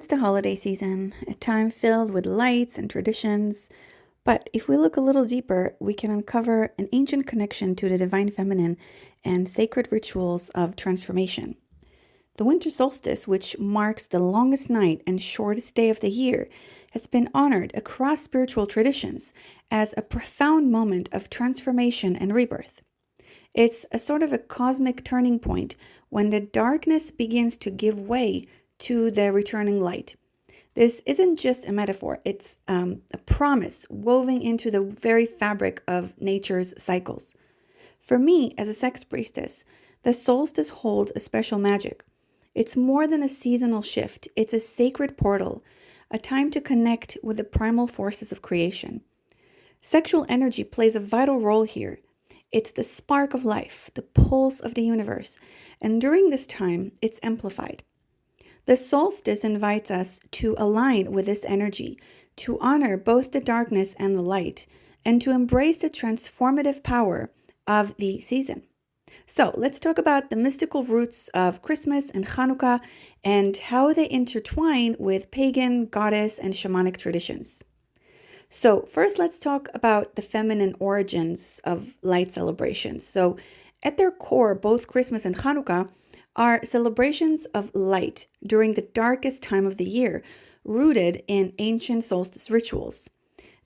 the holiday season, a time filled with lights and traditions. But if we look a little deeper, we can uncover an ancient connection to the divine feminine and sacred rituals of transformation. The winter solstice, which marks the longest night and shortest day of the year, has been honored across spiritual traditions as a profound moment of transformation and rebirth. It's a sort of a cosmic turning point when the darkness begins to give way to the returning light. This isn't just a metaphor, it's a promise woven into the very fabric of nature's cycles. For me, as a sex priestess, the solstice holds a special magic. It's more than a seasonal shift, it's a sacred portal, a time to connect with the primal forces of creation. Sexual energy plays a vital role here. It's the spark of life, the pulse of the universe, and during this time, it's amplified. The solstice invites us to align with this energy, to honor both the darkness and the light, and to embrace the transformative power of the season. So let's talk about the mystical roots of Christmas and Hanukkah and how they intertwine with pagan, goddess, and shamanic traditions. So first, let's talk about the feminine origins of light celebrations. So at their core, both Christmas and Hanukkah are celebrations of light during the darkest time of the year, rooted in ancient solstice rituals.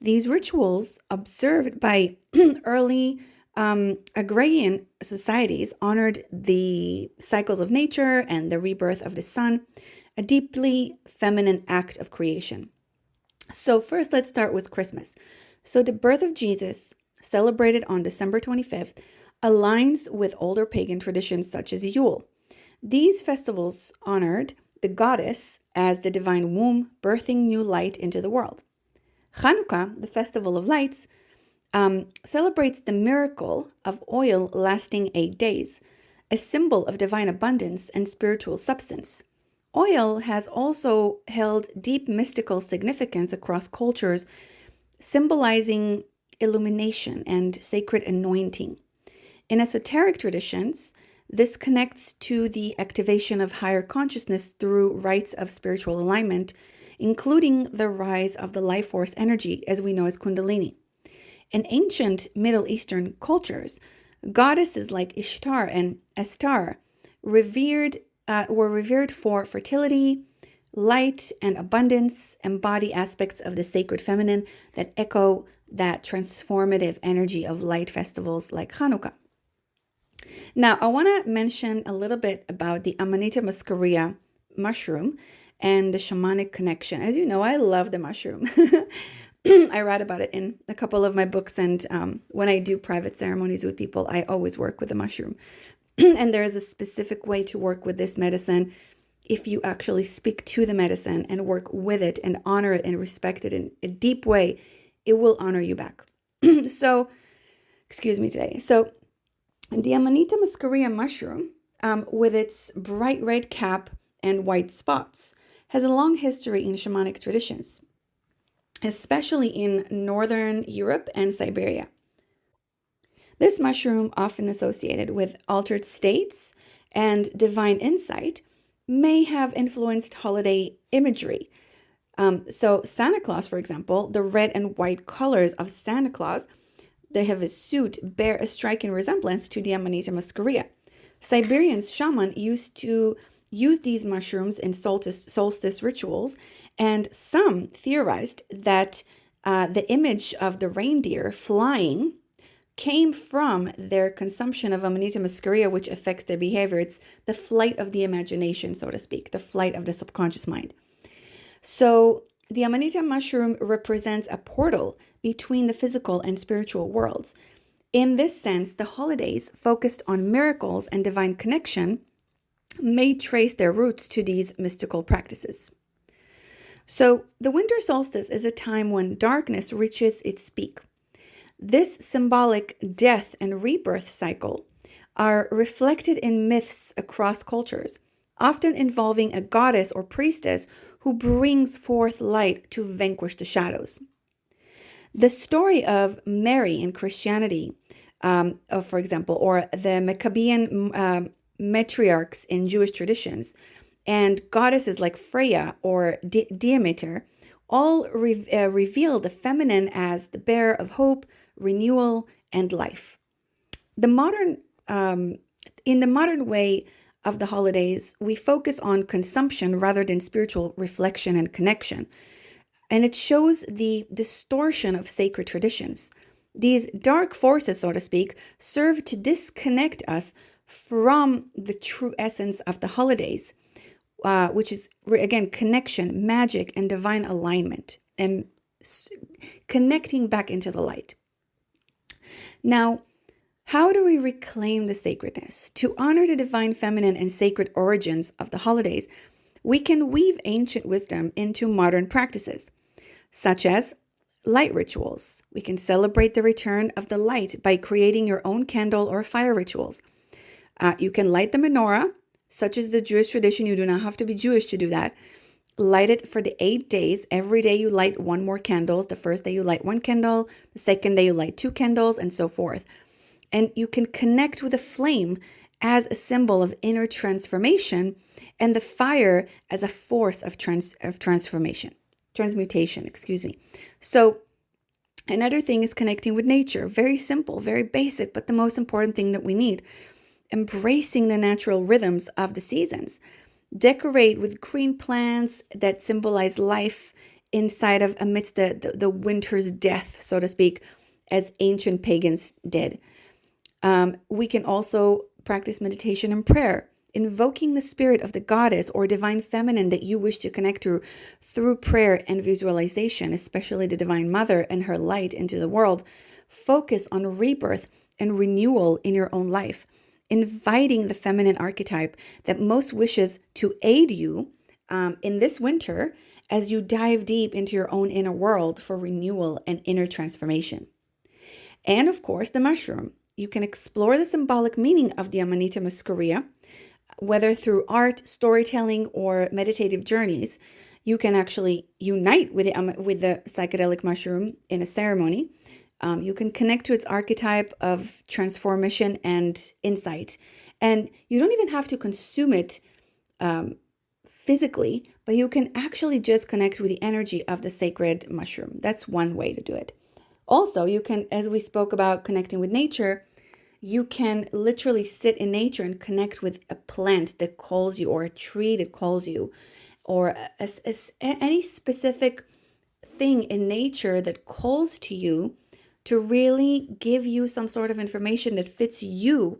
These rituals, observed by early agrarian societies, honored the cycles of nature and the rebirth of the sun, a deeply feminine act of creation. So first, let's start with Christmas. So the birth of Jesus, celebrated on December 25th, aligns with older pagan traditions such as Yule. These festivals honored the goddess as the divine womb, birthing new light into the world. Hanukkah, the festival of lights, celebrates the miracle of oil lasting 8 days, a symbol of divine abundance and spiritual substance. Oil has also held deep mystical significance across cultures, symbolizing illumination and sacred anointing. In esoteric traditions, this connects to the activation of higher consciousness through rites of spiritual alignment, including the rise of the life force energy, as we know as Kundalini. In ancient Middle Eastern cultures, goddesses like Ishtar and Estar were revered for fertility, light, and abundance, embody aspects of the sacred feminine that echo that transformative energy of light festivals like Hanukkah. Now, I want to mention a little bit about the Amanita muscaria mushroom and the shamanic connection. As you know, I love the mushroom. I write about it in a couple of my books, and when I do private ceremonies with people, I always work with the mushroom. And there is a specific way to work with this medicine. If you actually speak to the medicine and work with it and honor it and respect it in a deep way, it will honor you back. So, excuse me today. So, the Amanita muscaria mushroom, with its bright red cap and white spots, has a long history in shamanic traditions, especially in Northern Europe and Siberia. This mushroom, often associated with altered states and divine insight, may have influenced holiday imagery. So Santa Claus, for example, the red and white colors of Santa Claus, they have a suit, bear a striking resemblance to the Amanita muscaria. Siberian shaman used to use these mushrooms in solstice rituals, and some theorized that the image of the reindeer flying came from their consumption of Amanita muscaria, which affects their behavior. It's the flight of the imagination, so to speak, the flight of the subconscious mind. So the Amanita mushroom represents a portal between the physical and spiritual worlds. In this sense, the holidays focused on miracles and divine connection may trace their roots to these mystical practices. So the winter solstice is a time when darkness reaches its peak. This symbolic death and rebirth cycle are reflected in myths across cultures, often involving a goddess or priestess who brings forth light to vanquish the shadows. The story of Mary in Christianity, for example, or the Maccabean matriarchs in Jewish traditions, and goddesses like Freya or Demeter all reveal the feminine as the bearer of hope, renewal, and life. In the modern way of the holidays, we focus on consumption rather than spiritual reflection and connection. And it shows the distortion of sacred traditions. These dark forces, so to speak, serve to disconnect us from the true essence of the holidays, which is, again, connection, magic, and divine alignment, and connecting back into the light. Now, how do we reclaim the sacredness? To honor the divine feminine and sacred origins of the holidays, we can weave ancient wisdom into modern practices, such as light rituals. We can celebrate the return of the light by creating your own candle or fire rituals. You can light the menorah, such as the Jewish tradition. You do not have to be Jewish to do that. Light it for the 8 days. Every day you light one more candles. The first day you light one candle. The second day you light 2 candles, and so forth. And you can connect with a flame as a symbol of inner transformation, and the fire as a force of transmutation. So another thing is connecting with nature. Very simple, very basic, but the most important thing that we need. Embracing the natural rhythms of the seasons. Decorate with green plants that symbolize life amidst the winter's death, so to speak, as ancient pagans did. We can also practice meditation and prayer, invoking the spirit of the goddess or divine feminine that you wish to connect to through prayer and visualization, especially the Divine Mother and her light into the world. Focus on rebirth and renewal in your own life, inviting the feminine archetype that most wishes to aid you in this winter as you dive deep into your own inner world for renewal and inner transformation. And of course, the mushroom. You can explore the symbolic meaning of the Amanita muscaria, whether through art, storytelling, or meditative journeys. You can actually unite with the psychedelic mushroom in a ceremony. You can connect to its archetype of transformation and insight. And you don't even have to consume it physically, but you can actually just connect with the energy of the sacred mushroom. That's one way to do it. Also, you can, as we spoke about connecting with nature, you can literally sit in nature and connect with a plant that calls you, or a tree that calls you, or any specific thing in nature that calls to you to really give you some sort of information that fits you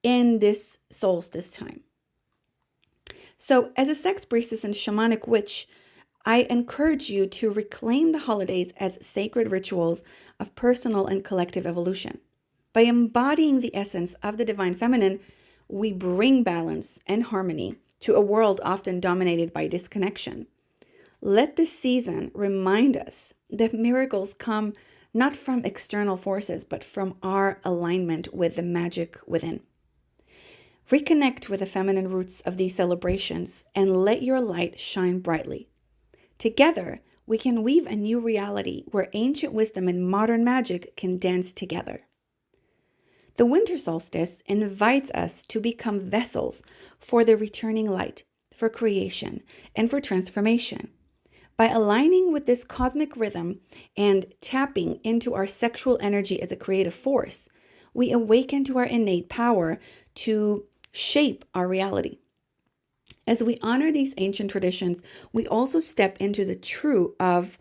in this solstice time. So as a sex priestess and shamanic witch, I encourage you to reclaim the holidays as sacred rituals of personal and collective evolution. By embodying the essence of the divine feminine, we bring balance and harmony to a world often dominated by disconnection. Let this season remind us that miracles come not from external forces, but from our alignment with the magic within. Reconnect with the feminine roots of these celebrations and let your light shine brightly. Together, we can weave a new reality where ancient wisdom and modern magic can dance together. The winter solstice invites us to become vessels for the returning light, for creation, and for transformation. By aligning with this cosmic rhythm and tapping into our sexual energy as a creative force, we awaken to our innate power to shape our reality. As we honor these ancient traditions, we also step into the truth of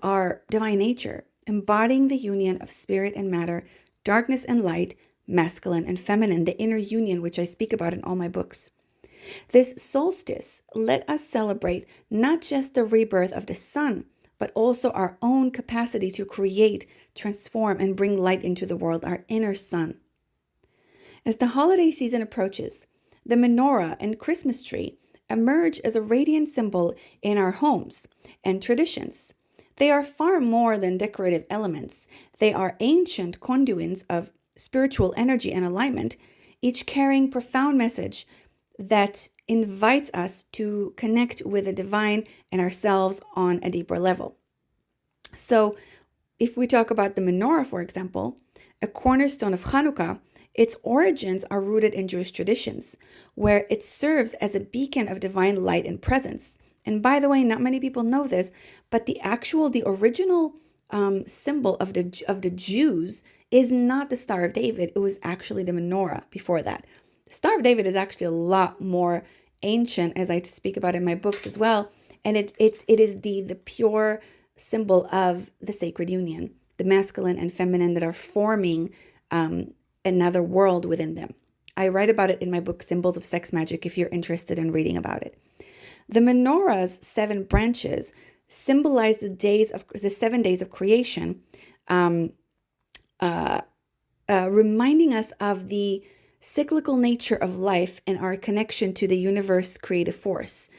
our divine nature, embodying the union of spirit and matter, darkness and light, masculine and feminine, the inner union which I speak about in all my books. This solstice, let us celebrate not just the rebirth of the sun, but also our own capacity to create, transform, and bring light into the world, our inner sun. As the holiday season approaches, the menorah and Christmas tree emerge as a radiant symbol in our homes and traditions. They are far more than decorative elements. They are ancient conduits of spiritual energy and alignment, each carrying profound message that invites us to connect with the divine and ourselves on a deeper level. So if we talk about the menorah, for example, a cornerstone of Hanukkah, Its origins are rooted in Jewish traditions, where it serves as a beacon of divine light and presence. And by the way, not many people know this, but the original symbol of the Jews is not the Star of David. It was actually the menorah before that. The Star of David is actually a lot more ancient, as I speak about in my books as well. And it is the pure symbol of the sacred union, the masculine and feminine that are forming another world within them. I write about it in my book, Symbols of Sex Magic, if you're interested in reading about it. The menorah's 7 branches symbolize the 7 days of creation, reminding us of the cyclical nature of life and our connection to the universe creative force.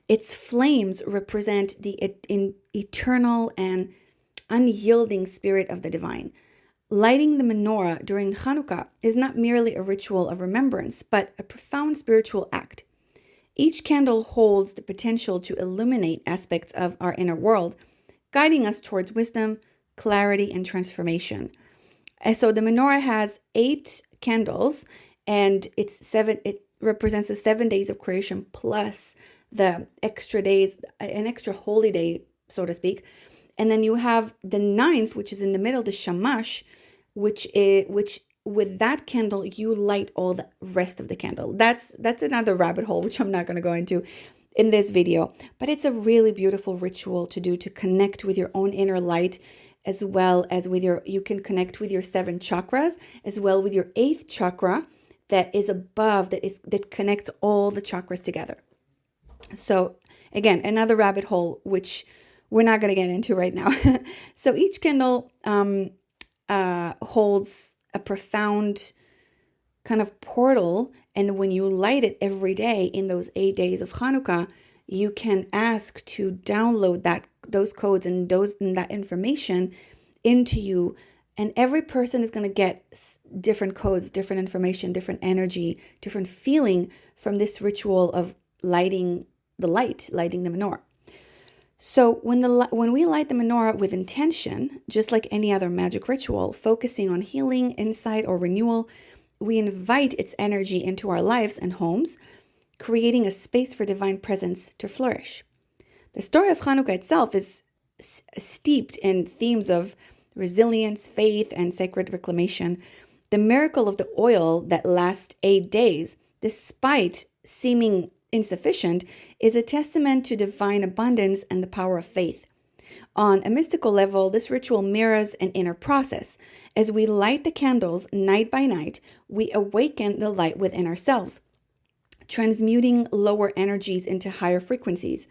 Its flames represent the eternal and unyielding spirit of the divine. Lighting the menorah during Hanukkah is not merely a ritual of remembrance, but a profound spiritual act. Each candle holds the potential to illuminate aspects of our inner world, guiding us towards wisdom, clarity, and transformation. And so the menorah has 8 candles, and it represents the 7 days of creation plus the extra days, an extra holy day, so to speak. And then you have the 9th, which is in the middle, the shamash, which with that candle you light all the rest of the candle. That's another rabbit hole, which I'm not going to go into in this video, but it's a really beautiful ritual to do to connect with your own inner light, as well as you can connect with your 7 chakras, as well with your 8th chakra that is above, that connects all the chakras together. So again, another rabbit hole, which we're not going to get into right now. So each candle holds a profound kind of portal, and when you light it every day in those 8 days of Hanukkah, you can ask to download those codes and that information into you, and every person is going to get different codes, different information, different energy, different feeling from this ritual of lighting the menorah. So when we light the menorah with intention, just like any other magic ritual, focusing on healing, insight, or renewal, we invite its energy into our lives and homes, creating a space for divine presence to flourish. The story of Hanukkah itself is steeped in themes of resilience, faith, and sacred reclamation. The miracle of the oil that lasts 8 days, despite seeming insufficient, is a testament to divine abundance and the power of faith. On a mystical level, this ritual mirrors an inner process. As we light the candles night by night, we awaken the light within ourselves, transmuting lower energies into higher frequencies.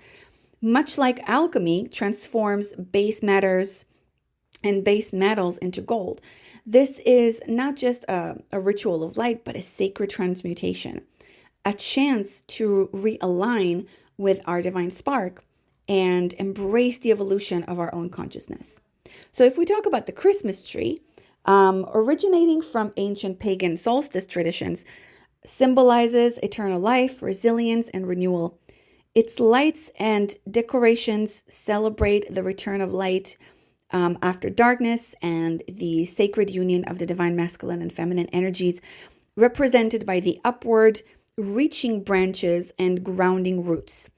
Much like alchemy transforms base matters and base metals into gold, this is not just a ritual of light, but a sacred transmutation, a chance to realign with our divine spark and embrace the evolution of our own consciousness. So if we talk about the Christmas tree, originating from ancient pagan solstice traditions, symbolizes eternal life, resilience, and renewal. Its lights and decorations celebrate the return of light after darkness and the sacred union of the divine masculine and feminine energies, represented by the upward reaching branches and grounding roots.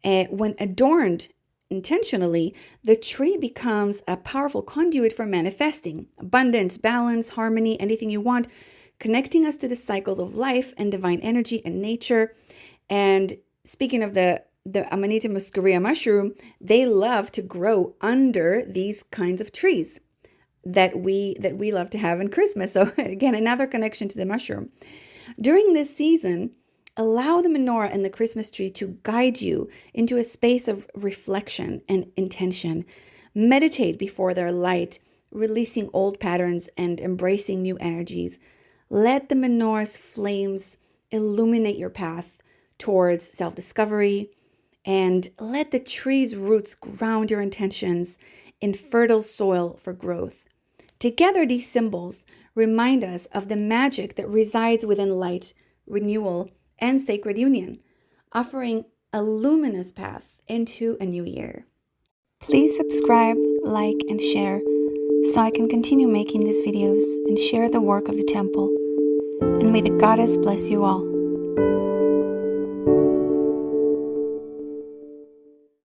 When adorned intentionally, the tree becomes a powerful conduit for manifesting abundance, balance, harmony, anything you want, connecting us to the cycles of life and divine energy and nature. And speaking of the Amanita muscaria mushroom, they love to grow under these kinds of trees that we love to have in Christmas. So again, another connection to the mushroom. During this season, allow the menorah and the Christmas tree to guide you into a space of reflection and intention. Meditate before their light, releasing old patterns and embracing new energies. Let the menorah's flames illuminate your path towards self-discovery, and let the tree's roots ground your intentions in fertile soil for growth. Together, these symbols remind us of the magic that resides within light, renewal, and sacred union, offering a luminous path into a new year. Please subscribe, like, and share so I can continue making these videos and share the work of the temple. may the goddess bless you all.